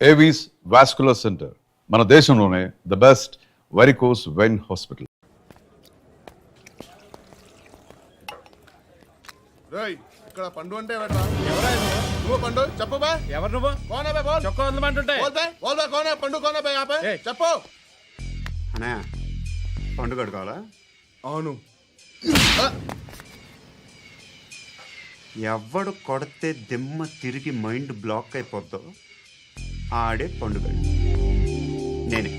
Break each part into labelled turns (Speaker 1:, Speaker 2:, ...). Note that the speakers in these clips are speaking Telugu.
Speaker 1: ఏవీస్ వాస్కులర్ సెంటర్, మన దేశంలోనే the best varicose vein hospital.
Speaker 2: ఇక్కడ పండు అంటే నువ్వు పండు చెప్పు బా.
Speaker 3: ఎవరు నువ్వు?
Speaker 2: కోనే బే బోల్.
Speaker 3: చొక్కా వదలమంటుంటే
Speaker 2: బోల్ బే బోల్ బే కోనే పండు కోనే బే ఆపే చెప్పు.
Speaker 4: అన్నయ్య పండు కడుకోవాలా?
Speaker 2: అవును.
Speaker 4: ఎవడు కొడితే దిమ్మ తిరిగి మైండ్ బ్లాక్ అయిపోద్దో ఆడే పండుగ. నేనే.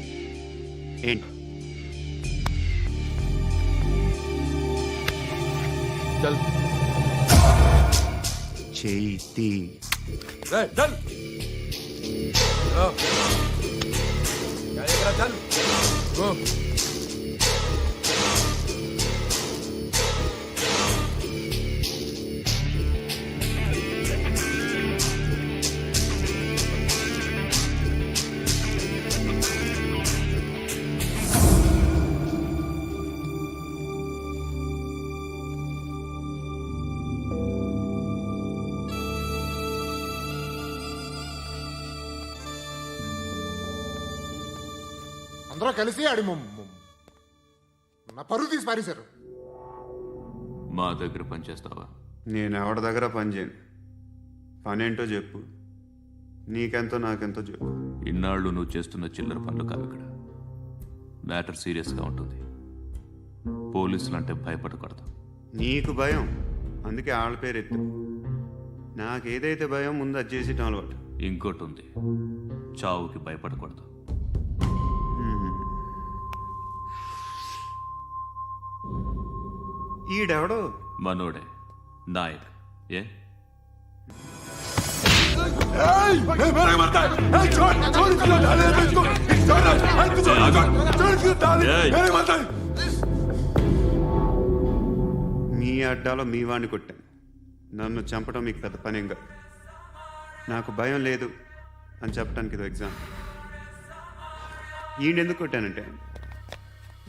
Speaker 4: ఏంటి
Speaker 2: చల్
Speaker 4: చేతి
Speaker 2: చల్ చల్ గో. అందరూ కలిసి ఆడి నా పరువు తీసి పారేశారు.
Speaker 5: మా దగ్గర పనిచేస్తావా?
Speaker 4: నేను ఎవరి దగ్గర పని చేయను. పనేంటో చెప్పు. నీకెంతో నాకెంతో చెప్పు.
Speaker 5: ఇన్నాళ్ళు నువ్వు చేస్తున్న చిల్లర పనులు కావు ఇక్కడ. మ్యాటర్ సీరియస్గా ఉంటుంది. పోలీసులు అంటే భయపడకూడదు.
Speaker 4: నీకు భయం, అందుకే ఆళ్ళ పేరు ఎత్తు. నాకేదైతే భయం ముందు అది చేసేటం అలవాటు.
Speaker 5: ఇంకోటి ఉంది, చావుకి భయపడకూడదు.
Speaker 4: ఈడెవడో
Speaker 5: మనోడే నాయక్. ఏ
Speaker 4: మీ అడ్డాలో మీ వాడిని కొట్టాను. నన్ను చంపడం మీకు పెద్ద పనేంగా. నాకు భయం లేదు అని చెప్పడానికి ఇది ఎగ్జామ్. ఈయనెందుకు కొట్టానంటే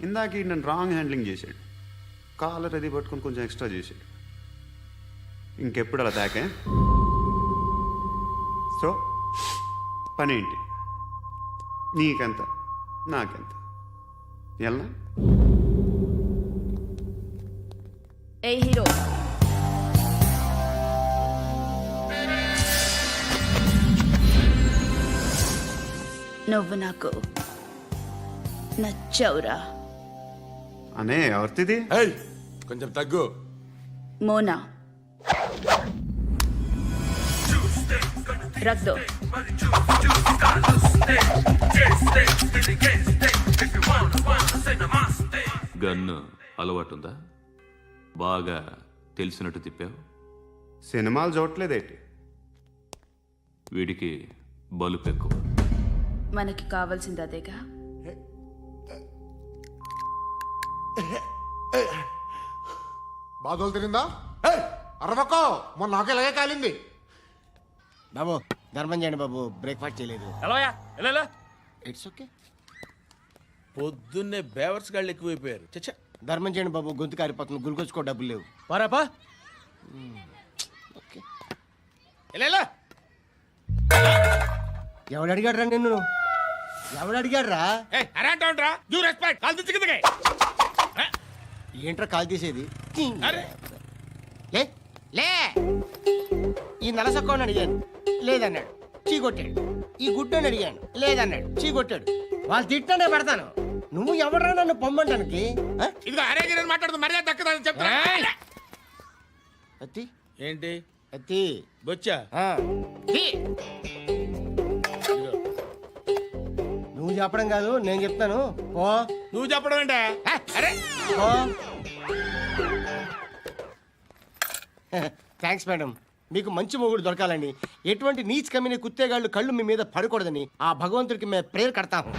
Speaker 4: ఇందాక ఈ నన్ను రాంగ్ హ్యాండ్లింగ్ చేశాడు. కాలర్ అది పట్టుకొని కొంచెం ఎక్స్ట్రా చేశాడు. ఇంకెప్పుడు అలా తాకే. సో పనేంటి? నీకెంత నాకెంత ఎలా?
Speaker 6: ఏ హీరో, నువ్వు నాకు నచ్చవురా.
Speaker 4: అనే ఎవరిది?
Speaker 2: కొంచెం తగ్గు.
Speaker 6: మోనా రక్ దో.
Speaker 5: గన్ను అలవాటుందా? బాగా తెలిసినట్టు తిప్పావు.
Speaker 4: సినిమాలు చూడట్లేదేంటి?
Speaker 5: వీడికి బలుపు ఎక్కువ.
Speaker 6: మనకి కావాల్సింది అదేగా.
Speaker 2: బాధలు తిరిందా? అరవకో, మొన్న నాకు ఇలాగే కాలింది.
Speaker 7: బాబు ధర్మం చేయండి బాబు, బ్రేక్ఫాస్ట్ చేయలేదు.
Speaker 3: ఎలా
Speaker 7: ఇట్స్ ఓకే.
Speaker 3: పొద్దున్నే బేవర్స్ గాళ్ళు ఎక్కువైపోయారు. చచ్చా,
Speaker 7: ధర్మం చేయండి బాబు, గొంతు కారిపోతుంది, గురికొచ్చుకో డబ్బులు లేవు.
Speaker 3: పారాపా.
Speaker 7: ఓకే.
Speaker 3: ఎలా
Speaker 7: ఎవడు అడిగాడు రా నిన్ను? ఎవడు అడిగాడు రా?
Speaker 3: అరేంటా యూ రెస్పెక్ట్. కాల్ తెచ్చి కిందకి.
Speaker 7: ఏంట్రా కాల్ తీసేది?
Speaker 3: అరే
Speaker 7: లే లే. ఈ నలసక్కని అడిగాను, లేదన్నాడు, చీ కొట్టాడు. ఈ గుడ్డని అడిగాను, లేదన్నాడు, చీ కొట్టాడు. వాళ్ళు తిట్టానే పెడతాను. నువ్వు ఎవడరా నన్ను పొమ్మంటానికి?
Speaker 3: ఇదిగో అరే గిరని మాట్లాడుతూ మర్యాద దక్కదని చెప్తా.
Speaker 7: అత్తి
Speaker 3: ఏంటి
Speaker 7: అత్తి
Speaker 3: బొచ్చా?
Speaker 7: నువ్వు చెప్పడం కాదు, నేను చెప్తాను. ఓ
Speaker 3: నువ్వు చెప్పడం ఏంటే? అరే
Speaker 7: ఓ థ్యాంక్స్ మేడం. మీకు మంచి మొగుడు దొరకాలని, ఎటువంటి నీచ్ కమ్మిన కుత్తేగాళ్ళు కళ్ళు మీ మీద పడకూడదని ఆ భగవంతుడికి మేము ప్రేయర్ కడతాము.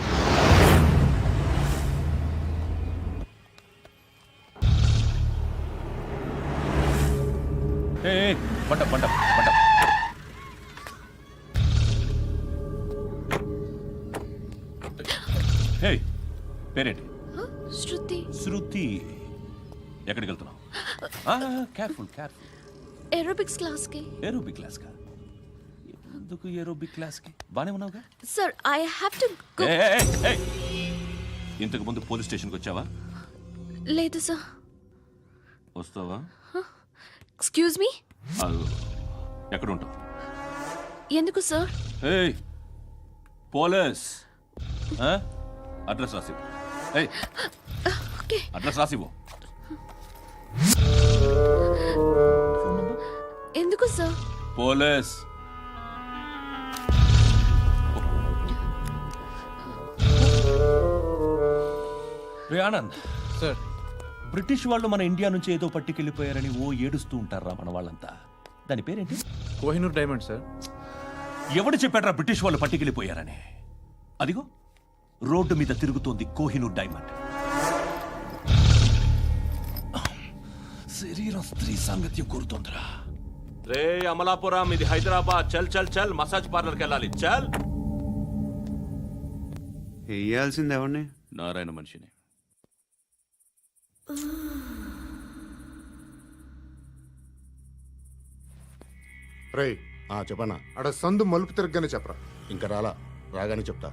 Speaker 5: పేరేంటి?
Speaker 6: శృతి.
Speaker 5: శృతి. ఎక్కడికి వెళ్తున్నావు? Careful careful.
Speaker 6: ఏరోబిక్స్ క్లాస్ కి.
Speaker 5: ఏరోబిక్ క్లాస్ కా? ఎందుకు ఏరోబిక్ క్లాస్కి బానే ఉన్నావుగా?
Speaker 6: Sir I have to go.
Speaker 5: ఏయ్, ఏయ్, ఏయ్. ఇంతకు ముందు పోలీస్ స్టేషన్కి వచ్చావా?
Speaker 6: లేదు సార్.
Speaker 5: వస్తావా?
Speaker 6: Excuse me.
Speaker 5: అది ఎక్కడ ఉంటావు?
Speaker 6: ఎందుకు సార్?
Speaker 5: ఏయ్ పోలీస్ అడ్రస్ రాసివ్వు. ఏయ్
Speaker 6: ఓకే.
Speaker 5: అడ్రస్ రాసివ్వు.
Speaker 6: ఎందుకు సార్?
Speaker 5: పోలీస్. రే ఆనంద్
Speaker 8: సార్,
Speaker 5: బ్రిటిష్ వాళ్ళు మన ఇండియా నుంచి ఏదో పట్టుకెళ్ళిపోయారని ఓ ఏడుస్తూ ఉంటారా మన వాళ్ళంతా? దాని పేరేంటి?
Speaker 8: Kohinoor diamond sir.
Speaker 5: ఎవడు చెప్పాడ్రా బ్రిటిష్ వాళ్ళు పట్టుకెళ్ళిపోయారని? అదిగో రోడ్డు మీద తిరుగుతోంది కోహినూర్ డైమండ్. శరీరం స్త్రీ సాంగత్యం కోరుతోందిరా. రే అమలాపురం, ఇది హైదరాబాద్. చల్ చల్ చల్, మసాజ్ పార్లర్కి వెళ్ళాలి. చల్.
Speaker 4: వేయాల్సింది ఎవరిని?
Speaker 5: నారాయణ మనిషిని.
Speaker 2: రేయ్ చెప్పనా, అక్కడ సందు మలుపు తిరగగానే చెప్పరా. ఇంకా రాగానే చెప్తా.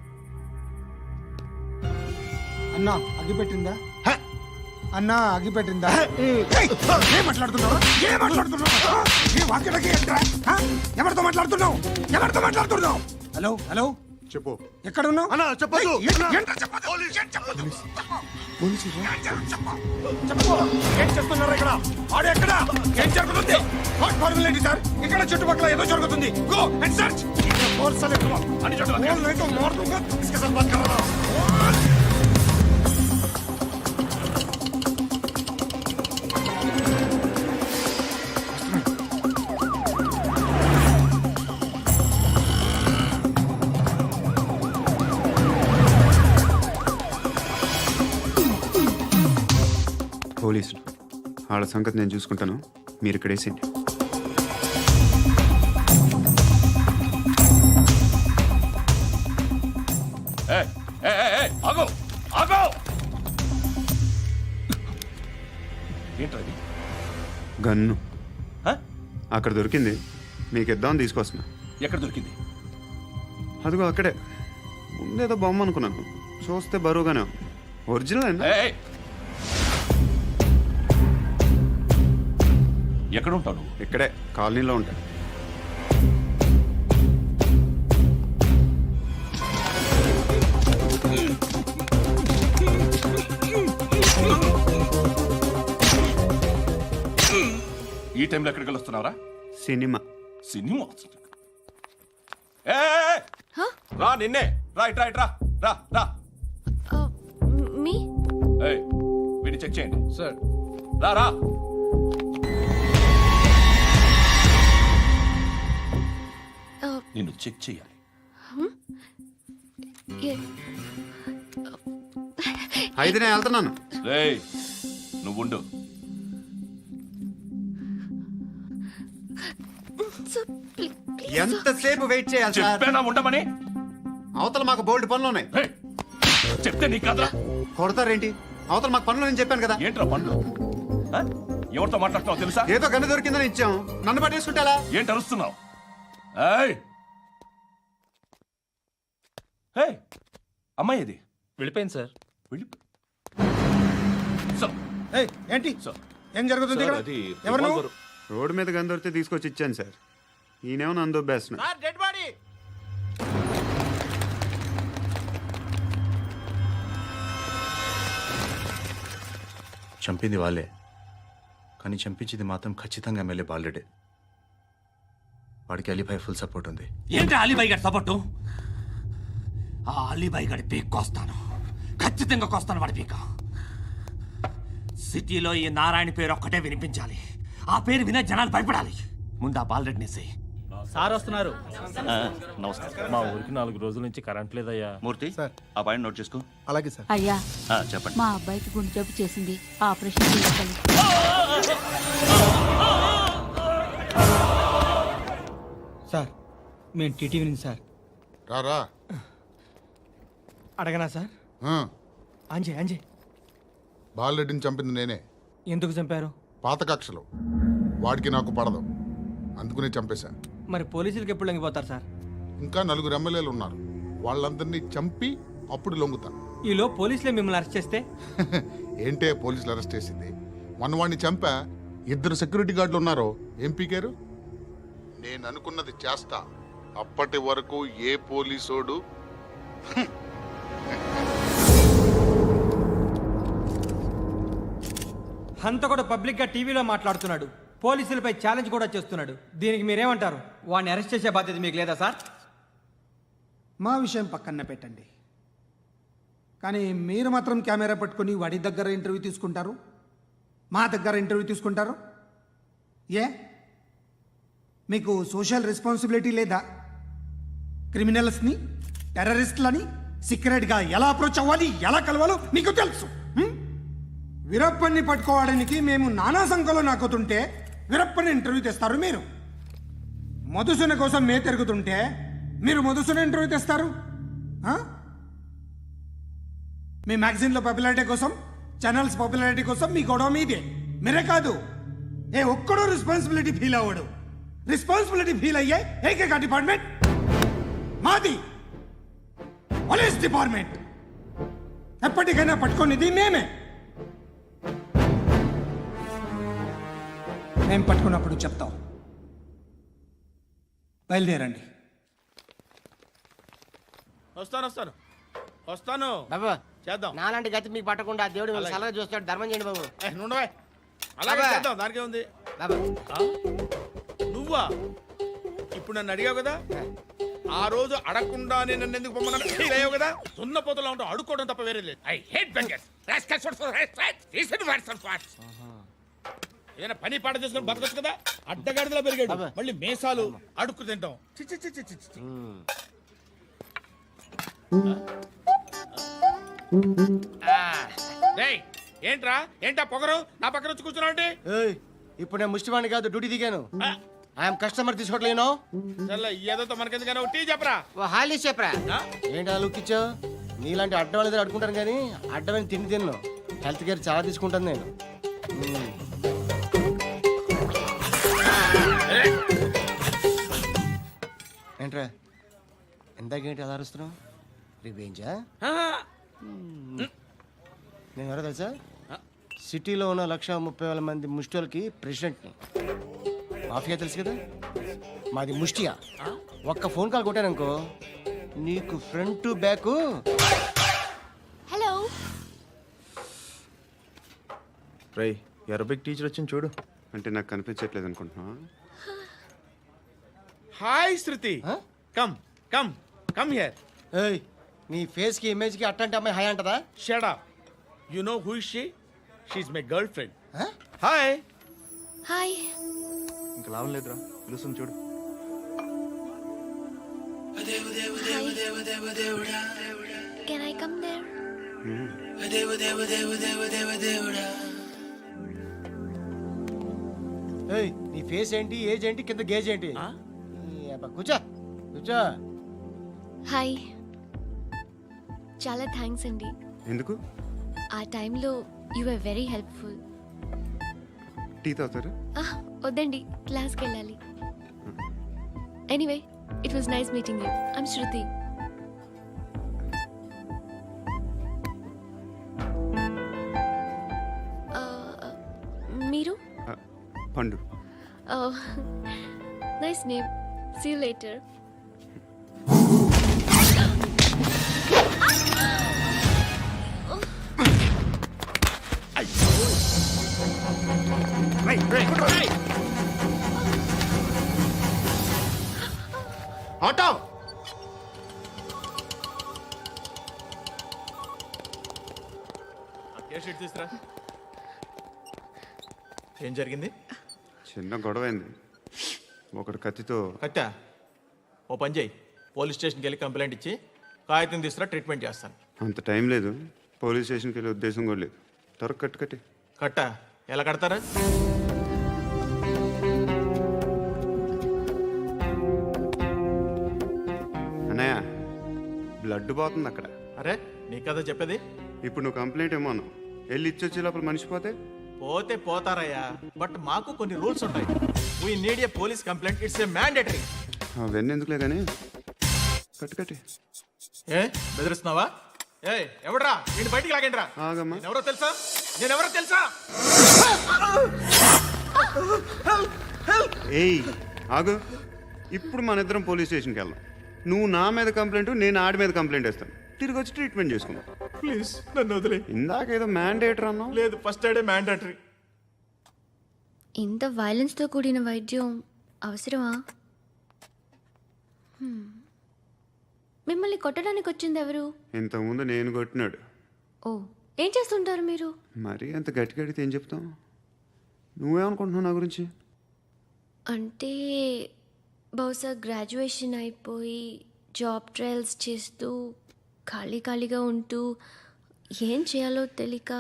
Speaker 9: అన్నా అగిపెట్టిందా? అన్నా అగిపెట్టిందా? ఏం మాట్లాడుతున్నావు? ఏం మాట్లాడుతున్నావు? ఎవరితో మాట్లాడుతున్నావు? ఎవరితో మాట్లాడుతున్నావు? హలో హలో,
Speaker 2: చెప్పు.
Speaker 9: ఎక్కడ ఉన్నావు?
Speaker 2: అన్నా చెప్పదు.
Speaker 9: ఏం చేస్తున్నారు ఇక్కడ? ఆడు ఎక్కడ? ఏం జరుగుతుంది? వాట్ ఫార్మల్ ఏంటి సార్? ఇక్కడ చుట్టుపక్కల ఏదో జరుగుతుంది. Go and search. ఫోర్స్ సరే అని చెప్పు. नहीं तो मार दूंगा. इसके साथ बात कर रहा हूं.
Speaker 4: పోలీసులు వాళ్ళ సంగతి నేను చూసుకుంటాను, మీరు ఇక్కడ వేసేయండి.
Speaker 5: ఆగో ఆగో. ఏంటది?
Speaker 4: గన్ను అక్కడ దొరికింది, మీకు ఇద్దామని తీసుకొస్తున్నా.
Speaker 5: ఎక్కడ దొరికింది?
Speaker 4: అదిగో అక్కడే. ముందేదో బొమ్మ అనుకున్నాను, చూస్తే బరువుగానే ఉంది. ఒరిజినల్ అండి.
Speaker 5: ఎక్కడ ఉంటావు నువ్వు?
Speaker 4: ఇక్కడే కాలనీలో ఉంటాను.
Speaker 5: ఈ టైంలో ఎక్కడికి వస్తున్నావురా?
Speaker 4: సినిమా.
Speaker 5: సినిమా? రా నిన్నే. రా ఇట్రా ఇట్రా. రా రా.
Speaker 6: మీ
Speaker 5: వీడిని చెక్ చేయండి.
Speaker 8: సార్,
Speaker 5: రా రా. నిన్ను చెక్ చేయాలి.
Speaker 4: అయితే నేను వెళ్తున్నాను.
Speaker 5: రేయ్ నువ్వు ఉండు.
Speaker 4: ఎంతసేపు వెయిట్ చేయాలి సార్?
Speaker 5: చెప్పేనా ఉండమని?
Speaker 4: అవతల మాకు బోల్డ్ పనులు ఉన్నాయి.
Speaker 5: రేయ్, చెప్తే నీకు కదరా.
Speaker 4: కొడతారేంటి? అవతల మాకు పనులు నేను చెప్పాను కదా.
Speaker 5: ఏంట్రా పండ్లు? ఎవరితో మాట్లాడుతున్నావు తెలుసా?
Speaker 4: ఏదో గన్ను దొరికిందని ఇచ్చాం, నన్ను పట్టేసుకుంటా.
Speaker 5: ఏంటి అరుస్తున్నావు? అమ్మాయి ఇది
Speaker 8: వెళ్ళిపోయింది సార్.
Speaker 5: వెళ్ళి
Speaker 9: ఏయ్, ఏంటి ఏం జరుగుతుంది ఇక్కడ? ఎవరు నువ్వు?
Speaker 4: రోడ్డు మీద గన్ను దొరికితే తీసుకొచ్చి ఇచ్చాను సార్. ఈయనేమో నన్ను దొబ్బేస్తున్నా.
Speaker 7: Dead body.
Speaker 10: చంపింది వాళ్ళే, కానీ చంపించింది మాత్రం ఖచ్చితంగా ఎమ్మెల్యే బాలుడే. వాడికి అలీభాయ్ ఫుల్ సపోర్ట్ ఉంది.
Speaker 5: ఏంటి అలీబాయి గారి సపోర్టు? ఆ అలీబాయి గారి పీక్ కోస్తాను, ఖచ్చితంగా కోస్తాను వాడి పీక. సిటీలో ఈ నారాయణ పేరు ఒక్కటే వినిపించాలి. ఆ పేరు వినే జనాలు భయపడాలి. ముందు ఆ బాలరెడ్డిని సై.
Speaker 8: సార్ వస్తున్నారు.
Speaker 5: నమస్కారం.
Speaker 8: మా ఊరికి 4 రోజుల నుంచి కరెంట్ లేదయ్యా.
Speaker 5: మూర్తి, ఆ పాయింట్ నోట్ చేసుకో.
Speaker 2: అలాగే సార్.
Speaker 11: అయ్యా,
Speaker 5: చెప్పండి.
Speaker 11: మా అబ్బాయికి గుండె జబ్బు చేసింది, ఆపరేషన్ చేయాలి.
Speaker 9: సార్ మేము టీటీవీ నుంచి సార్.
Speaker 2: రా.
Speaker 9: అడగనా సార్? అంజయ్
Speaker 2: బాలరెడ్డిని చంపింది నేనే.
Speaker 9: ఎందుకు చంపారు?
Speaker 2: పాత కక్షలు వాడికి నాకు పడదు, అందుకునే చంపేశా.
Speaker 9: మరి పోలీసులకి ఎప్పుడు లొంగిపోతారు సార్?
Speaker 2: ఇంకా 4 ఎమ్మెల్యేలు ఉన్నారు. వాళ్ళందరినీ చంపి అప్పుడు లొంగుతా.
Speaker 8: ఈలో పోలీసులే మిమ్మల్ని అరెస్ట్ చేస్తే
Speaker 2: ఏంటే పోలీసులు అరెస్ట్ చేసింది? వాడిని చంపా. 2 సెక్యూరిటీ గార్డులు ఉన్నారు. ఏం పీకారు? నేను అనుకున్నది చేస్తా. అప్పటి వరకు ఏ పోలీసోడు
Speaker 8: అంత కూడా పబ్లిక్ గా టీవీలో మాట్లాడుతున్నాడు, పోలీసులపై ఛాలెంజ్ కూడా చేస్తున్నాడు. దీనికి మీరేమంటారు? వాడిని అరెస్ట్ చేసే బాధ్యత మీకు లేదా సార్?
Speaker 12: మా విషయం పక్కన పెట్టండి, కానీ మీరు మాత్రం కెమెరా పట్టుకొని వాడి దగ్గర ఇంటర్వ్యూ తీసుకుంటారు, మా దగ్గర ఇంటర్వ్యూ తీసుకుంటారు. ఏ మీకు సోషల్ రెస్పాన్సిబిలిటీ లేదా? క్రిమినల్స్ని, టెర్రరిస్టులని సీక్రెట్గా ఎలా అప్రోచ్ అవ్వాలి, ఎలా కలవాలో మీకు తెలుసు. వీరప్పన్ని పట్టుకోవడానికి మేము నానా సంఖ్యలో నాకుతుంటే వీరప్పని ఇంటర్వ్యూ తెస్తారు మీరు. మధుసూన కోసం మే తిరుగుతుంటే మీరు మధుసూన ఇంటర్వ్యూ తెస్తారు. మీ మ్యాగజైన్లో పాపులారిటీ కోసం, ఛానల్స్ పాపులారిటీ కోసం మీ గొడవ మీదే. మీరే కాదు, ఏ ఒక్కడో రెస్పాన్సిబిలిటీ ఫీల్ అవ్వడు. రెస్పాన్సిబిలిటీ ఫీల్ అయ్యే ఏకైక డిపార్ట్మెంట్ మాది, పోలీస్ డిపార్ట్మెంట్. ఎప్పటికైనా పట్టుకునేది మేమే. మేము పట్టుకున్నప్పుడు చెప్తాం. బయలుదేరండి.
Speaker 3: వస్తాను
Speaker 7: బాబు
Speaker 3: చేద్దాం.
Speaker 7: నాలాంటి గతి మీకు పట్టకుండా దేవుడు మిమ్మల్ని సలహా చూస్తాడు. ధర్మం చేయండి బాబు.
Speaker 3: నుండవే అలాగే
Speaker 7: అబ్బా.
Speaker 3: చేద్దాం. దానికే ఉంది.
Speaker 7: బాబు
Speaker 3: నువ్వా ఇప్పుడు నన్ను అడిగావు కదా, ఆ రోజు అడగకుండా నేను నన్ను ఎందుకు పొమ్మన్నాను ఫీల్ అయ్యావు కదా. సున్న పోతలో ఉంటావు, అడుక్కోవడం తప్ప వేరే లేదు. I hate bangers. ఏదైనా పని పాట చేసుకుని బతకొచ్చు కదా. అడ్డగాడిదలా పెరిగాడు, మళ్ళీ మేసాలు అడుక్కు తింటాం. చి చి చి చి చి చి. డేయ్, ఏంట్రా ఏంటా పొగరు నా పక్కన వచ్చి కూర్చున్నావు అంటే?
Speaker 7: ఏయ్, ఇప్పుడు నేను ముష్టివాణి కాదు, డ్యూటీ దిగాను. ఐఎమ్ కస్టమర్ తీసుకోవట్లేను.
Speaker 3: చల్ల ఏదో మనకెందుకైనా టీ చెప్పరా.
Speaker 7: ఓ హాలీ చెప్పరా. ఏంటి అలా లుక్ ఇచ్చావు? నీలాంటి అడ్డం వాళ్ళ దగ్గర అడుకుంటాను కానీ అడ్డమైన తిండి తిన్ను. హెల్త్ కేర్ చాలా తీసుకుంటాను నేను. ఏంట్రా ఎందాకేంటి అలా అరుస్తున్నావు? రివేంజా? నేను ఎవరో తెలుసా? సిటీలో ఉన్న 130,000 మంది ముష్టిలకి ప్రెసిడెంట్ని. మాఫియా తెలుసు కదా, మాది ముష్టియా. ఒక్క ఫోన్ కాల్ కొట్టాననుకో నీకు ఫ్రంట్ టు బ్యాక్.
Speaker 6: హలో.
Speaker 10: రై అరబిక్ టీచర్ వచ్చింది చూడు.
Speaker 4: అంటే నాకు కనిపించట్లేదు అనుకుంటున్నా.
Speaker 3: Hi Shruti. Come come come here.
Speaker 7: ఏయ్, నీ ఫేస్ కి ఇమేజ్ కి అట్టంటే అమ్మాయి హాయ్ అంటదా?
Speaker 3: Shut up. You know who is she? She is my girlfriend. Hi.
Speaker 6: Hi.
Speaker 10: ఇంకా లాభం లేదురా, పిలుస్తుంది చూడు.
Speaker 6: Can I come there?
Speaker 7: ఏయ్, నీ ఫేస్ ఏంటి, ఏజ్ ఏంటి, కింద గేజ్ ఏంటి? ఈ అబ్బా, కూర్చో కూర్చో.
Speaker 6: హాయ్. చాలా థ్యాంక్స్ అండి.
Speaker 4: ఎందుకు?
Speaker 6: ఆ టైంలో you are very helpful.
Speaker 4: Tea తాగుతారు?
Speaker 6: వద్దండి, క్లాస్కి వెళ్ళాలి. Anyway, it was nice meeting you. I'm Shruti. మీరు?
Speaker 4: Pandu.
Speaker 6: Nice name. See you later.
Speaker 2: Auto
Speaker 3: తీసురా.
Speaker 10: ఏం జరిగింది?
Speaker 4: చిన్న గొడవ అయింది. ఒకడు కత్తితో.
Speaker 8: కట్టా ఓ పని చేయి, పోలీస్ స్టేషన్కి వెళ్ళి కంప్లైంట్ ఇచ్చి కాగితం తీసుకురా, ట్రీట్మెంట్ చేస్తాను.
Speaker 4: అంత టైం లేదు, పోలీస్ స్టేషన్కి వెళ్ళే ఉద్దేశం కూడా లేదు. త్వరగా కట్టి.
Speaker 8: కట్టా ఎలా కడతారా?
Speaker 4: అన్నయ్య, బ్లడ్ పోతుంది అక్కడ.
Speaker 8: అరే నీ కదా చెప్పేది.
Speaker 4: ఇప్పుడు నువ్వు కంప్లైంట్ ఏమో అన్నావు. వెళ్ళి ఇచ్చొచ్చే లోపల మనిషి పోతే
Speaker 8: పోతే పోతారయ్యా, బట్ మాకు కొన్ని రూల్స్ ఉంటాయి. We need a police complaint, it's a mandatory.
Speaker 4: అవన్నీ ఎందుకులే కానీ కట్టి
Speaker 9: ఏ బెదిరిస్తున్నావా? ఏ ఎవడ్రా నేను బయటికి లాగండిరా.
Speaker 4: ఆగమ్మా.
Speaker 9: నేనెవరో తెలుసా? నేనెవరో తెలుసా?
Speaker 4: ఏయ్ ఆగు. ఇప్పుడు మన ఇద్దరం పోలీస్ స్టేషన్కి వెళ్దాం. నువ్వు నా మీద కంప్లైంట్, నేను ఆడి మీద కంప్లైంట్ వేస్తాను. తిరిగి వచ్చి ట్రీట్మెంట్ చేసుకుందాం.
Speaker 9: ప్లీజ్ నన్ను వదిలే.
Speaker 4: ఇందాక ఏదో మ్యాండేటర్ అన్నావు.
Speaker 9: లేదు, ఫస్ట్ ఎయిడే మ్యాండేటరీ.
Speaker 6: ఇంత వైలెన్స్తో కూడిన వైద్యం అవసరమా? మిమ్మల్ని కొట్టడానికి వచ్చింది ఎవరు?
Speaker 4: ఇంతకుముందు నేను కొట్టినాడు.
Speaker 6: ఓ, ఏం చేస్తుంటారు మీరు?
Speaker 4: మరీ అంత గట్టిగా అడిగితే ఏం చెప్తాం? నువ్వేమనుకుంటున్నావు నా గురించి?
Speaker 6: అంటే బహుశా గ్రాడ్యుయేషన్ అయిపోయి జాబ్ ట్రయల్స్ చేస్తూ ఖాళీగా ఉంటూ ఏం చేయాలో తెలియక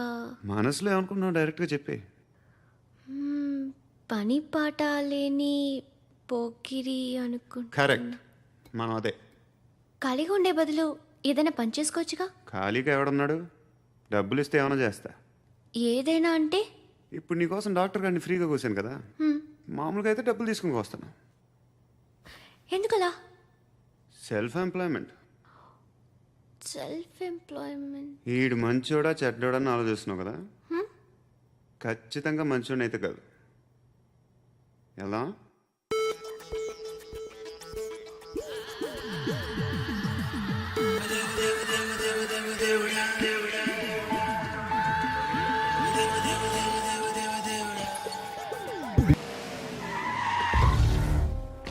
Speaker 4: మనసులో ఏమనుకుంటున్నావు డైరెక్ట్గా చెప్పే.
Speaker 6: పని పాట లేని పోకిరి అనుకుంటా.
Speaker 4: కరెక్ట్, మనం అదే.
Speaker 6: ఖాళీగా ఉండే బదులు ఏదైనా పని చేసుకోవచ్చుగా.
Speaker 4: ఖాళీగా ఎవడున్నాడు? డబ్బులు ఇస్తే ఏమైనా చేస్తా.
Speaker 6: ఏదైనా అంటే?
Speaker 4: ఇప్పుడు నీకోసం డాక్టర్ గారిని ఫ్రీగా కూర్చాను కదా, మామూలుగా అయితే డబ్బులు తీసుకుని వస్తాను.
Speaker 6: ఎందుకలా?
Speaker 4: Self employment.
Speaker 6: Self employment.
Speaker 4: ఈడు మంచోడా చెడ్డోడా అని ఆలోచిస్తున్నావు కదా, ఖచ్చితంగా మంచోడని అయితే కాదు. ఎలా?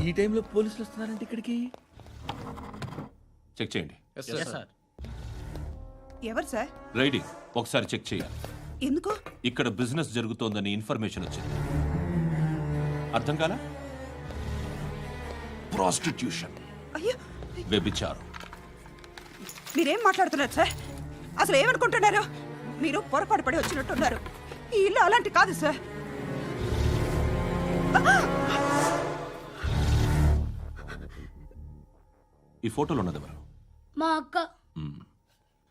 Speaker 3: ఈ టైంలో పోలీసులు వస్తున్నారంటే ఇక్కడికి.
Speaker 5: చెక్ చేయండి.
Speaker 11: ఎవరు సార్?
Speaker 5: రైడింగ్ ఒకసారి చెక్ చేయాలి.
Speaker 11: ఎందుకు?
Speaker 5: ఇక్కడ బిజినెస్ జరుగుతోందని ఇన్ఫర్మేషన్ వచ్చింది. అర్థం కాలా? ప్రాస్టిట్యూషన్,
Speaker 11: అయ్యో,
Speaker 5: వ్యభిచారం.
Speaker 11: మీరేం మాట్లాడుతున్నారు సార్? అసలు ఏమనుకుంటున్నారు? మీరు పొరపాటు పడి వచ్చినట్టున్నారు. ఈ ఇల్లు అలాంటి కాదు సార్.
Speaker 5: ఈ ఫోటోలో ఉన్నది ఎవరు?
Speaker 6: మా అక్క.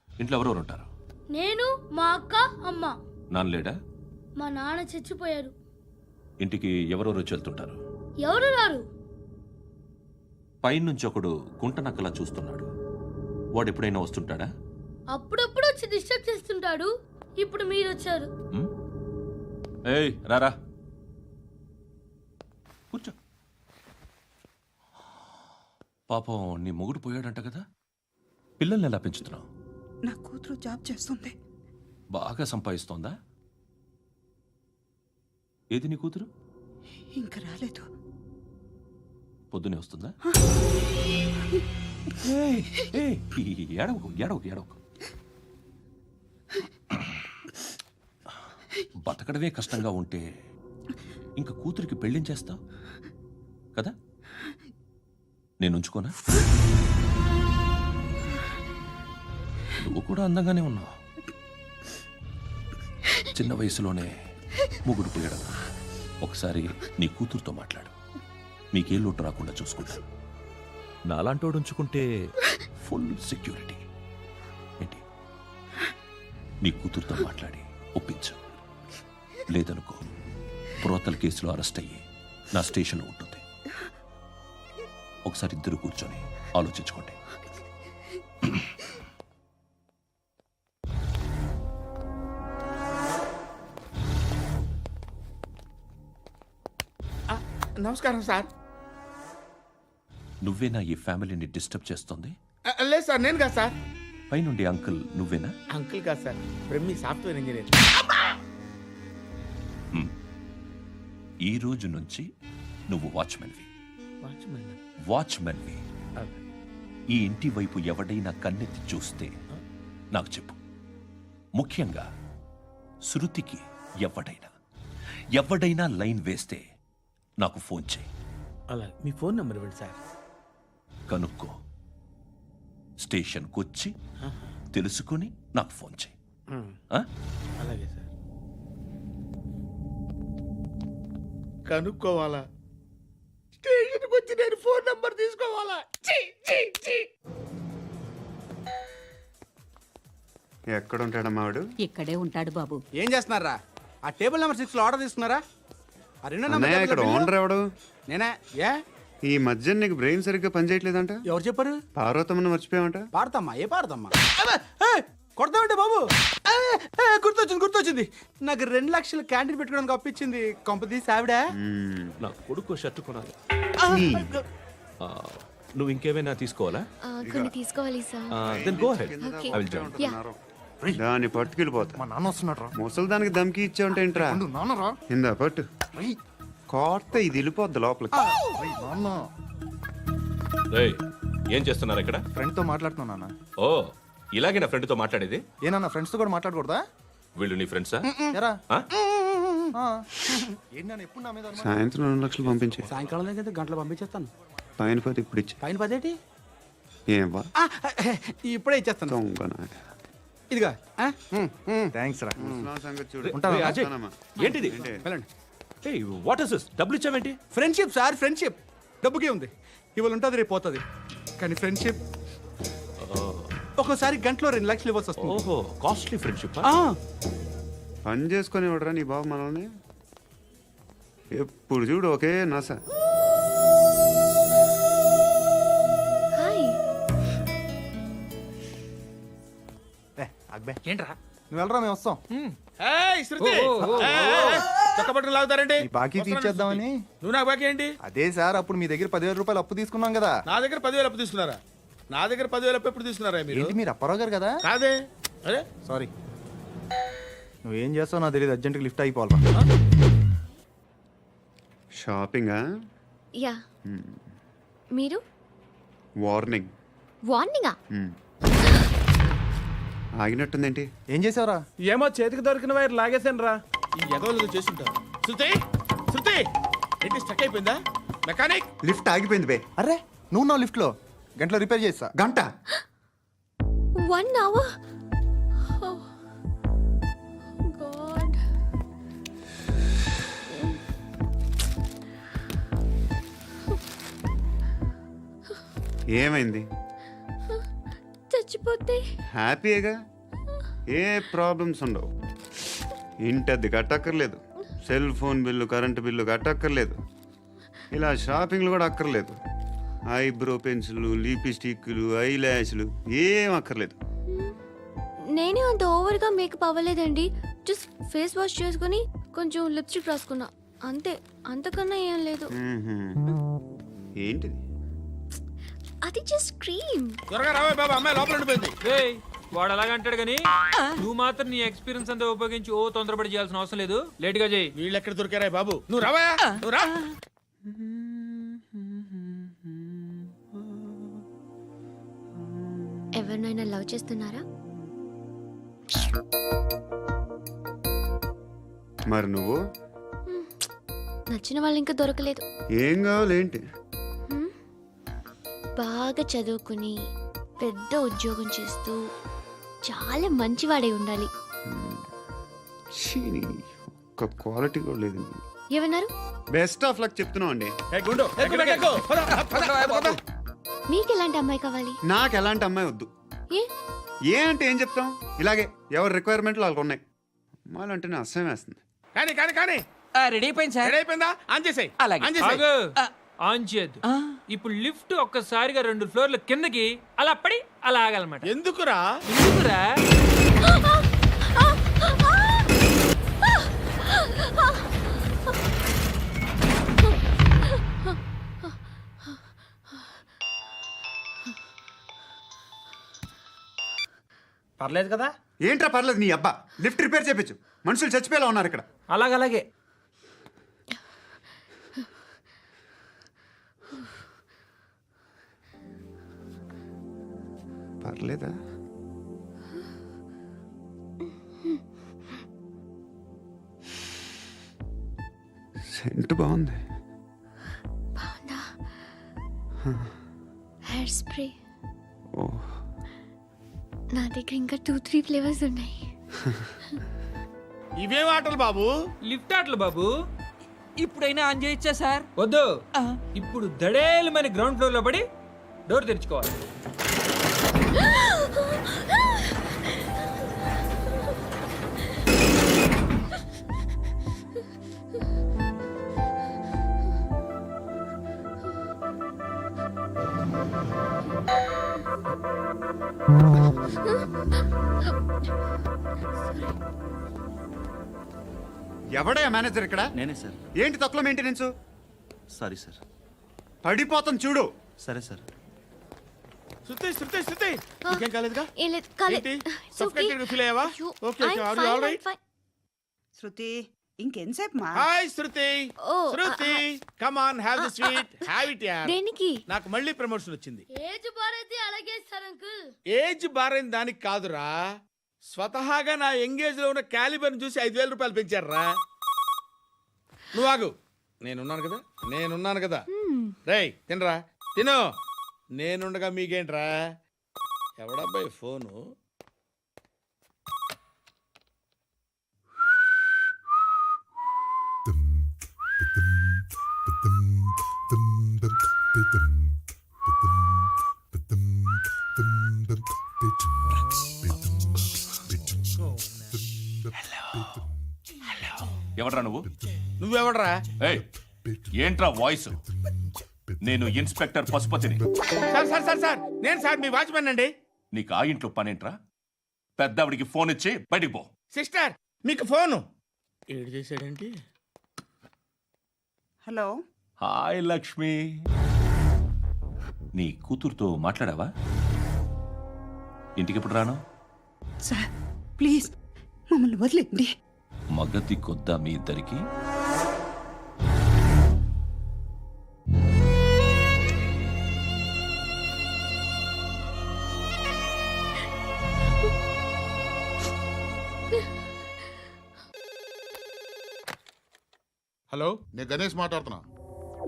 Speaker 5: ఇంట్లో ఎవరెవరు ఉంటారు?
Speaker 6: నేను, మా అక్క, అమ్మ.
Speaker 5: నాన్న లేడా?
Speaker 6: మా నాన్న చచ్చిపోయారు.
Speaker 5: ఇంటికి ఎవరెవరు వచ్చి వెళ్తుంటారు?
Speaker 6: ఎవరు రారు.
Speaker 5: పైనుంచి ఒకడు గుంట నక్కలా చూస్తున్నాడు. వాడు ఎప్పుడైనా వస్తుంటాడా?
Speaker 6: అప్పుడప్పుడు వచ్చి డిస్టర్బ్ చేస్తుంటాడు. ఇప్పుడు మీరు వచ్చారు.
Speaker 5: ఏయ్ రారా, కూర్చో. పాపం నీ మొగుడు పోయాడంట కదా, పిల్లల్ని ఎలా పెంచుతున్నావు?
Speaker 11: నా కూతురు జాబ్ చేస్తుంది.
Speaker 5: బాగా సంపాదిస్తోందా? ఏది నీ కూతురు?
Speaker 11: ఇంకా రాలేదు.
Speaker 5: పొద్దునే వస్తుందా? ఏడవకు ఏడవకు ఏడవకు. బతకడమే కష్టంగా ఉంటే ఇంకా కూతురికి పెళ్ళించేస్తావు కదా? నేను ఉంచుకోనా? నువ్వు కూడా అందంగానే ఉన్నావు. చిన్న వయసులోనే మొగుడు పోయడం. ఒకసారి నీ కూతురుతో మాట్లాడు. నీకే లోటు రాకుండా చూసుకుంటాను. నాలాంటోడు ఉంచుకుంటే ఫుల్ సెక్యూరిటీ. ఏంటి? నీ కూతురుతో మాట్లాడి ఒప్పించు. లేదనుకో, ప్రోతల కేసులో అరెస్ట్ అయ్యి నా స్టేషన్లో ఉంటుంది. ఒకసారి ఇద్దరు కూర్చొని ఆలోచించుకోండి.
Speaker 3: నమస్కారం సార్.
Speaker 5: నువ్వేనా ఈ ఫ్యామిలీని డిస్టర్బ్ చేస్తుంది?
Speaker 3: లేదు సార్, నేను కాదు సార్.
Speaker 5: పైనుండి అంకుల్ నువ్వేనా?
Speaker 3: అంకుల్ కాదు సార్, బ్రహ్మి సాఫ్ట్వేర్ ఇంజనీర్.
Speaker 5: ఈ రోజు నుంచి నువ్వు వాచ్మెన్వి. ఈ ఇంటి వైపు ఎవడైనా కన్నెత్తి చూస్తే నాకు చెప్పు. ముఖ్యంగా శృతికి ఎవడైనా లైన్ వేస్తే నాకు ఫోన్ చేయి.
Speaker 3: అలా మీ ఫోన్ నెంబర్ ఇవ్వండి సార్.
Speaker 5: కనుక్కో, స్టేషన్కి వచ్చి తెలుసుకుని నాకు ఫోన్ చేయి.
Speaker 3: అలాగే సార్. కనుక్కోవాలా? స్టేషన్కి వచ్చి నేను ఫోన్ నెంబర్ తీసుకోవాలా?
Speaker 4: ఎక్కడ ఉంటాడమ్మా వాడు?
Speaker 11: ఇక్కడే ఉంటాడు బాబు.
Speaker 9: ఏం చేస్తున్నారా? ఆ టేబుల్ నెంబర్ 6 లో ఆర్డర్ తీసుకున్నారా? ఆ రెండో
Speaker 4: అన్నయ్య, ఇక్కడ ఓనర్ ఎవడు?
Speaker 9: నేనే. ఏ
Speaker 4: ఈ మధ్య నీకు బ్రెయిన్ సరిగ్గా పనిచేయట్లేదంట.
Speaker 12: ఎవరు చెప్పారు?
Speaker 4: పార్వతమ్మను మర్చిపోయామంట.
Speaker 12: పాడతామ్మా, ఏ పాడతామ్మా? కొడతామంటే బాబు. గుర్తొచ్చింది. నాకు 2 లక్షలు క్యాంటీన్ పెట్టుకోవడానికి అప్పించింది కొంపదీసి ఆవిడ.
Speaker 9: నా కొడుకు షర్ట్ కొనాలి. నువ్వు ఇంకేమైనా తీసుకోవాలా?
Speaker 6: కొన్ని తీసుకోవాలి sir.
Speaker 9: Then go head.
Speaker 6: Okay.
Speaker 9: I will join.
Speaker 6: Yeah.
Speaker 4: దాన్ని పట్టుకెళ్ళిపోతా.
Speaker 12: మా నాన్న వస్తున్నాడు రా.
Speaker 4: ముసలి దానికి దమ్కి ఇచ్చావంటే ఏంట్రా?
Speaker 12: నాన్న రా.
Speaker 4: ఇందా పట్టు. కోర్త ఇది వెళ్ళిపోద్ది లోపలికి.
Speaker 12: నాన్న
Speaker 9: రేయ్, ఏం చేస్తున్నారు ఇక్కడ?
Speaker 12: ఫ్రెండ్ తో మాట్లాడుతున్నా నాన్న.
Speaker 9: ఓ, ఇలాగే నా ఫ్రెండ్ తో మాట్లాడేది?
Speaker 12: ఏనా ఫ్రెండ్స్ తో కూడా మాట్లాడకూడదా?
Speaker 9: వీళ్ళు నీ ఫ్రెండ్సా?
Speaker 12: ఎరా
Speaker 9: ఆ?
Speaker 12: ఏంటి నాన్న ఎప్పుడు నా మీద అనుమానం?
Speaker 4: సాయంత్రం 2 లక్షలు పంపించే.
Speaker 12: సాయంకాలం దగ్గర గంటలు పంపించేస్తాను.
Speaker 4: పైన 10 ఇప్పుడు ఇచ్చే.
Speaker 12: పైన 10 ఏంటి?
Speaker 4: ఏం వా
Speaker 12: ఇప్పుడే ఇచ్చేస్తాను.
Speaker 4: దొంగనా.
Speaker 12: ఇదిగా థ్యాంక్స్ రా.
Speaker 4: ముసలాం సంగతి చూడు.
Speaker 12: ఉంటావా?
Speaker 9: రేయ్, అజయ్,
Speaker 4: వస్తానమ్మా.
Speaker 9: ఏంటిది?
Speaker 12: వెళ్ళండి.
Speaker 9: ఏయ్, వాట్ ఇస్ దిస్? డబ్బులు ఇచ్చావేంటి?
Speaker 12: Friendship sir, friendship. డబ్బుకే ఉంది, ఇవాళ ఉంటుంది రేపు పోతుంది. కానీ ఫ్రెండ్షిప్ ఒక్కోసారి గంటలో 2 లక్షలు ఇవ్వాల్సి వస్తుంది.
Speaker 9: ఓహో, కాస్ట్లీ ఫ్రెండ్షిప్.
Speaker 4: పని చేసుకొని ఇవ్వడరా నీ బాబు మనల్ని. ఎప్పుడు చూడు ఒకే నాస.
Speaker 6: హాయ్.
Speaker 12: ఏంట్రా నువ్వు వెళ్ళరా, మేము వస్తాం.
Speaker 3: ఏయ్, శృతి! ఏయ్, చక్కబట్టలు లాగుతారండి.
Speaker 12: బాకీ తీర్చేద్దామని.
Speaker 3: నువ్వు నాకు బాకీ ఏంటి?
Speaker 12: అదే సార్, అప్పుడు మీ దగ్గర 10,000 రూపాయలు అప్పు తీసుకున్నాం కదా.
Speaker 3: నా దగ్గర 10,000 అప్పు తీసుకున్నారా? నా దగ్గర 10,000 అప్పు ఎప్పుడు తీసుకున్నారా మీరు?
Speaker 12: ఏంటి మీరు అప్పారావు గారు కదా?
Speaker 3: కాదే. అరే
Speaker 12: సారీ. నువ్వేం చేస్తావు నాకు తెలియదు, అర్జెంట్గా లిఫ్ట్ అయిపోవాలి.
Speaker 4: షాపింగా?
Speaker 6: యా. మీరు?
Speaker 4: వార్నింగ్.
Speaker 6: వార్నింగా?
Speaker 4: ఆగినట్టుందేంటి?
Speaker 12: ఏం చేసావురా?
Speaker 8: ఏమో చేతికి దొరికిన వైర్ లాగేసాను రా.
Speaker 3: ఈ ఎగవలు చేస్తుంటారు. శృతి, శృతి, ఏంటి స్టక్ అయిపోయిందా? మెకానిక్.
Speaker 4: లిఫ్ట్ ఆగిపోయింది బే.
Speaker 12: అరే నువ్వు నా లిఫ్ట్లో గంటలో రిపేర్ చేస్తా.
Speaker 4: గంట?
Speaker 6: 1 hour? Oh. God.
Speaker 4: ఏమైంది?
Speaker 6: చచ్చిపోతే
Speaker 4: హ్యాపీగా, ఏ ప్రాబ్లమ్స్ ఉండవు. ఇంటి అద్దె కట్టక్కర్లేదు, cell phone bill, current bill కట్టక్కర్లేదు, ఇలా షాపింగ్లు కూడా అక్కర్లేదు. ఐబ్రో పెన్సిల్, లిప్స్టిక్లు, ఐ ల్యాష్లు ఏం అక్కర్లేదు.
Speaker 6: నేనే అంత ఓవర్గా మేకప్ అవ్వలేదండి. జస్ట్ ఫేస్ వాష్ చేసుకుని కొంచెం లిప్స్టిక్ రాసుకున్నా అంతే. అంతకన్నా ఏం లేదు.
Speaker 4: ఏంటిది?
Speaker 6: అది జస్ట్ క్రీమ్.
Speaker 3: త్వరగా రావే బాబా, అమ్మాయి లోపల ఉండిపోయింది.
Speaker 8: వాడు అలాగంటాడు కానీ నువ్వు మాత్రం నీ ఎక్స్పీరియన్స్ అంతా ఉపయోగించి తొందరపడి చేయాల్సిన అవసరం లేదు. లేట్ గా చేయి.
Speaker 3: వీళ్ళు ఎక్కడ దొరికారా బాబు? నువ్వు రావా, నువ్వు రా.
Speaker 6: ఎవరినైనా లవ్ చేస్తున్నారా?
Speaker 4: మరి నువ్వు?
Speaker 6: నచ్చిన వాళ్ళు ఇంకా దొరకలేదు.
Speaker 4: ఏం కావాలి ఏంటి?
Speaker 6: బాగా చదువుకుని పెద్ద ఉద్యోగం చేస్తూ చాలా మంచివాడే ఉండాలి.
Speaker 4: ఒక్క క్వాలిటీ కూడా లేదు.
Speaker 6: ఏమన్నారు?
Speaker 4: బెస్ట్ ఆఫ్ లక్ చెప్తున్నావు అండి.
Speaker 3: గుండు, ఎక్కు, ఎక్కు. పద, పద, పద.
Speaker 6: మీకు ఎలాంటి అమ్మాయి కావాలి?
Speaker 4: నాకు ఎలాంటి అమ్మాయి వద్దు.
Speaker 6: ఏ?
Speaker 4: ఏ అంటే ఏం చెప్తాం, ఇలాగే ఎవరి రిక్వైర్మెంట్లు వాళ్ళకు ఉన్నాయి. అమ్మాయిలు అంటేనే అసహ్యం వేస్తుంది.
Speaker 3: కానీ కానీ కానీ
Speaker 8: రెడీ అయిపోయింది సార్.
Speaker 3: రెడీ అయిపోయిందా? ఆన్ చేసేయ్.
Speaker 8: అలాగే.
Speaker 3: ఆన్ చేసేయ్.
Speaker 8: ఆన్ చేయద్దు. ఇప్పుడు లిఫ్ట్ ఒక్కసారిగా 2 ఫ్లోర్ల కిందకి అలా పడి అలా ఆగాలన్నమాట.
Speaker 3: ఎందుకురా?
Speaker 8: ఎందుకురా?
Speaker 12: పర్లేదు కదా?
Speaker 4: ఏంట్రా పర్లేదు నీ అబ్బా. లిఫ్ట్ రిపేర్ చేయించు, మనుషులు చచ్చిపోయేలా ఉన్నారు ఇక్కడ.
Speaker 8: అలాగే.
Speaker 4: పర్లేదా? సెంట్ బాగుంది.
Speaker 6: బాగుందా? Hair spray.
Speaker 4: ఓ,
Speaker 6: నా దగ్గర ఇంకా 2-3 ఫ్లేవర్స్ ఉన్నాయి.
Speaker 3: ఇవేం ఆటలు బాబు?
Speaker 8: లిఫ్ట్ ఆటలు బాబు. ఇప్పుడైనా ఆన్ చేయొచ్చా సార్? వద్దు. ఇప్పుడు దడేలమైన గ్రౌండ్ ఫ్లోర్ లో పడి డోర్ తెరుచుకోవాలి.
Speaker 4: ఎవడయ్యా మేనేజర్ ఇక్కడ?
Speaker 10: నేనే సార్.
Speaker 4: ఏంటి తక్కువ మెయింటెనెన్స్?
Speaker 10: Sorry sir.
Speaker 4: పడిపోతాం చూడు.
Speaker 10: సరే సార్.
Speaker 3: శృతి ఇంకేం కాలేదుగా?
Speaker 6: ఏం లేదు, కాలేదు.
Speaker 3: ఏంటి?
Speaker 6: It's okay.
Speaker 3: Suffocated గా feel అయ్యావా?
Speaker 6: అయ్యో,
Speaker 3: Okay,
Speaker 6: I'm
Speaker 3: are you
Speaker 6: fine,
Speaker 3: all
Speaker 6: I'm
Speaker 3: right?
Speaker 6: fine.
Speaker 11: Shruti ఇంకెంతసేపు మా
Speaker 3: hi Shruti.
Speaker 6: Oh,
Speaker 3: Shruti come on have the sweet. Have it యార్.
Speaker 6: దేనికి?
Speaker 3: నాకు మళ్ళీ ప్రమోషన్ వచ్చింది.
Speaker 6: ఏజ్ బారైతే అలాగే సార్ అంకుల్.
Speaker 3: ఏజ్ బారైన దానికి కాదురా, స్వతహాగా నా ఎంగేజ్ లో ఉన్న క్యాలిబర్ చూసి 5,000 రూపాయలు పెంచారా. నువ్వు ఆగు, నేనున్నాను కదా. రేయ్ తినరా, తిను. నేనుండగా మీకేంట్రా? ఎవడబ్బాయి ఫోను?
Speaker 5: ఎవడ్రా నువ్వు?
Speaker 3: నువ్వెవడరా?
Speaker 5: ఏయ్, ఏంట్రా వాయిస్? నేను ఇన్స్పెక్టర్ పశుపతిని.
Speaker 3: సార్ నేను సార్ మీ వాచ్మెన్ అండి.
Speaker 5: నీకు ఆ ఇంట్లో పనేంట్రా? పెద్దవిడికి ఫోన్ ఇచ్చి బయటికి పో.
Speaker 3: సిస్టర్ మీకు ఫోను. ఏడు చేశాడేంటి?
Speaker 11: Hello
Speaker 5: hi Lakshmi. నీ కూతురుతో మాట్లాడావా? ఇంటికి ఎప్పుడు రాను?
Speaker 11: సార్ ప్లీజ్ మమ్మల్ని వదిలేండి.
Speaker 5: మగతి కొద్దా మీ ఇద్దరికి?
Speaker 3: హలో,
Speaker 2: నేను గణేష్ మాట్లాడుతున్నా.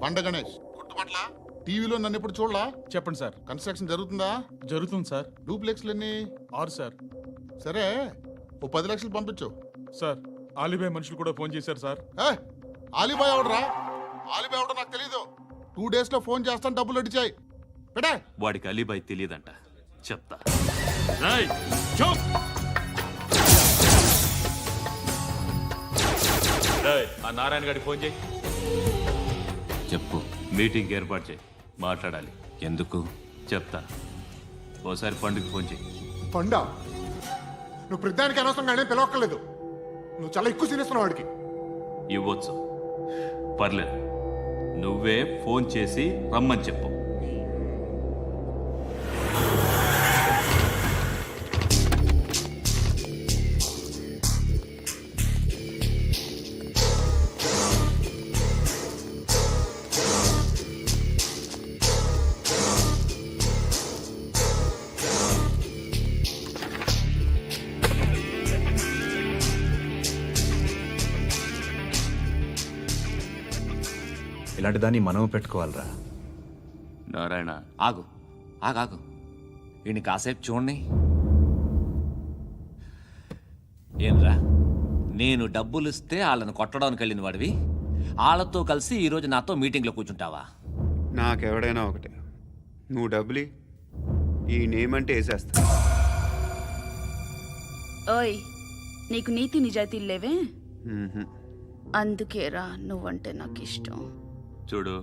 Speaker 2: బండ గణేష్ గుర్తుపట్ల? టీవీలో నన్ను ఎప్పుడు చూడలా?
Speaker 3: చెప్పండి సార్.
Speaker 2: కన్స్ట్రక్షన్ జరుగుతుందా?
Speaker 3: జరుగుతుంది సార్.
Speaker 2: డూప్లెక్స్లు ఎన్ని?
Speaker 3: 6 సార్.
Speaker 2: సరే, ఓ 10 లక్షలు పంపించు.
Speaker 3: సార్ ఆలిబాయ్ మనుషులు కూడా ఫోన్ చేశారు సార్.
Speaker 2: ఆలిబాయ్ ఎవడరా? ఆలిబాయ్ ఎవడో నాకు తెలీదు. 2 days లో ఫోన్ చేస్తాను, డబ్బులు అడిచాయి బేటా.
Speaker 5: వాడికి అలీబాయ్ తెలియదంట, చెప్తా. ఆ నారాయణ గారికి ఫోన్ చేయి. చెప్పు. మీటింగ్ ఏర్పాటు చేయి, మాట్లాడాలి. ఎందుకు? చెప్తా. ఓసారి పండుగ ఫోన్ చేయి.
Speaker 9: పండా నువ్వు ప్రతిదానికి అనవసరంగానే పిలవక్కర్లేదు. నువ్వు చాలా ఎక్కువ సీనిస్తున్నావు వాడికి.
Speaker 5: ఇవ్వచ్చు, పర్లేదు. నువ్వే ఫోన్ చేసి రమ్మని చెప్పు.
Speaker 10: ఇలాంటి దాన్ని మనం పెట్టుకోవాలరా.
Speaker 5: నారాయణ,
Speaker 13: ఆగు ఆగాగు, వీడిని కాసేపు చూడండి. ఏంరా, నేను డబ్బులు ఇస్తే వాళ్ళని కొట్టడానికి వెళ్ళిన వాడివి, వాళ్ళతో కలిసి ఈరోజు నాతో మీటింగ్లో కూర్చుంటావా?
Speaker 4: నాకెవడైనా ఒకటే. నువ్వు డబ్బులి, ఈ నేమ్ అంటే వేసేస్తా.
Speaker 11: ఓయ్ నీకు నీతి నిజాయితీలు లేవే,
Speaker 4: మ్మ్హ్మ్.
Speaker 11: అందుకేరా నువ్వంటే నాకు ఇష్టం.
Speaker 5: చూడు,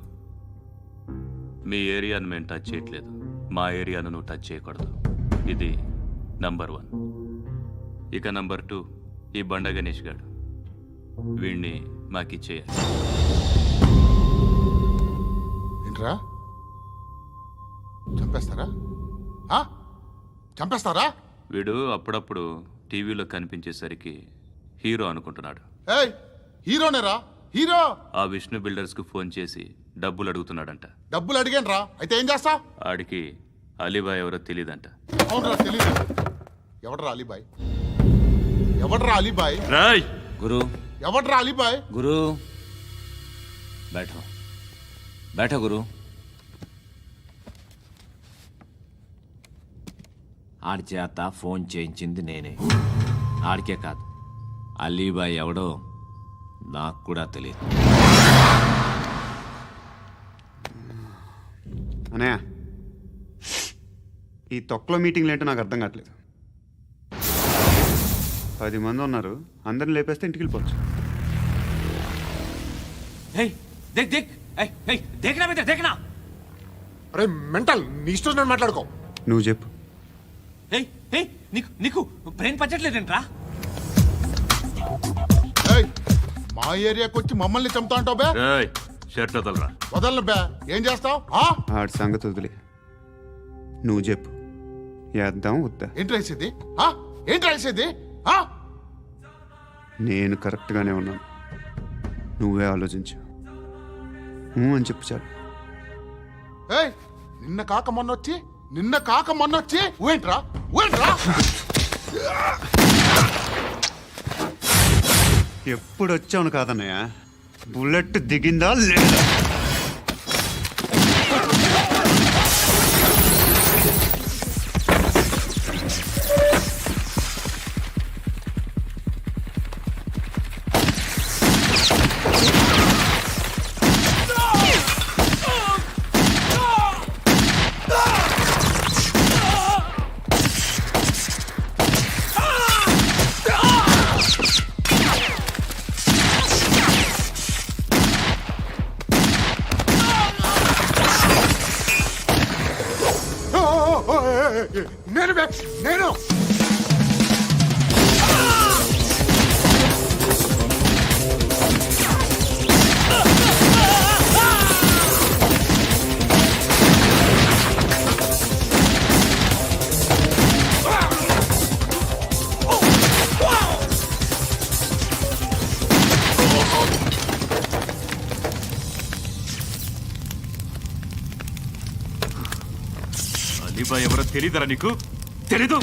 Speaker 5: మీ ఏరియాను మేము టచ్ చేయట్లేదు, మా ఏరియాను నువ్వు టచ్ చేయకూడదు. ఇది నంబర్ 1. ఇక నంబర్ 2, ఈ బండ గణేష్ గాడు. వీణ్ణి మాకిచ్చేయాలి.
Speaker 2: ఏంట్రా, చంపేస్తారా? చంపేస్తారా?
Speaker 5: వీడు అప్పుడప్పుడు టీవీలో కనిపించేసరికి హీరో అనుకుంటున్నాడు.
Speaker 2: ఏయ్, హీరోనేరా, హీరో.
Speaker 5: ఆ విష్ణు బిల్డర్స్కు ఫోన్ చేసి డబ్బులు అడుగుతున్నాడంట.
Speaker 2: డబ్బులు అడిగానురా, అయితే ఏం చేస్తా?
Speaker 5: ఆడికి అలీబాయ్ ఎవరో తెలియదంట.
Speaker 2: అవునరా, తెలీదు. ఎవడరా అలీబాయ్? ఎవడరా అలీబాయ్?
Speaker 5: రాయ్
Speaker 13: గురు,
Speaker 2: ఎవడరా అలీబాయ్?
Speaker 13: గురు బైఠో బైఠో గురు. ఆడి చేత ఫోన్ చేయించింది నేనే. ఆడికే కాదు, అలీబాయ్ ఎవడో నాకు కూడా తెలియదు.
Speaker 4: అనయ్య, ఈ తొక్కలో మీటింగ్లు ఏంటో నాకు అర్థం కావట్లేదు. 10 మంది ఉన్నారు, అందరిని లేపేస్తే ఇంటికి వెళ్ళిపోవచ్చు.
Speaker 9: అరే మెంటల్, నీ ఇష్టం నేను మాట్లాడుకో.
Speaker 4: నువ్వు చెప్పు,
Speaker 13: ఏయ్ ఏయ్ నీకు నీకు బ్రెయిన్ పచ్చట్లేదంట్రా?
Speaker 2: ఏయ్, మా ఏరియాకి వచ్చి మమ్మల్ని చంపుతా అంటావు బే?
Speaker 5: షర్ట్ వదలరా.
Speaker 2: వదలను బే. ఏం చేస్తావు?
Speaker 4: ఆడి సంగతి వదిలే, నువ్వు చెప్పు, వేద్దాం వద్దా?
Speaker 2: ఏంటి రాసేది? ఏంటి రాసేది?
Speaker 4: నేను కరెక్ట్గానే ఉన్నాను, నువ్వే ఆలోచించు. అని చెప్పు చాలు.
Speaker 2: ఏయ్, నిన్న కాక మొన్నొచ్చి ఊయంట్రా.
Speaker 4: ఎప్పుడు వచ్చావును కాదన్నయ్య, బుల్లెట్ దిగిందా లేదా?
Speaker 2: నేను బే, నేను
Speaker 5: అలీబాయ్ ఎవరో తెలీదరా నీకు? తెలీదు?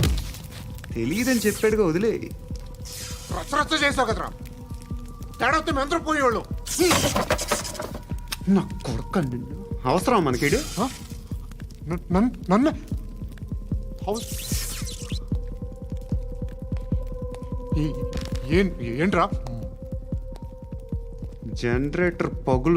Speaker 4: తెలియదని చెప్పాడుగా, వదిలే.
Speaker 2: రచ్చ చేసావు కదరా. తేడా వస్తే మెంతరం పోయేవాళ్ళు.
Speaker 4: నా కొడుక, నిన్ను అవసరం మనకేడు?
Speaker 2: నన్ను హౌస్ ఏంట్రా?
Speaker 4: జనరేటర్ పగులు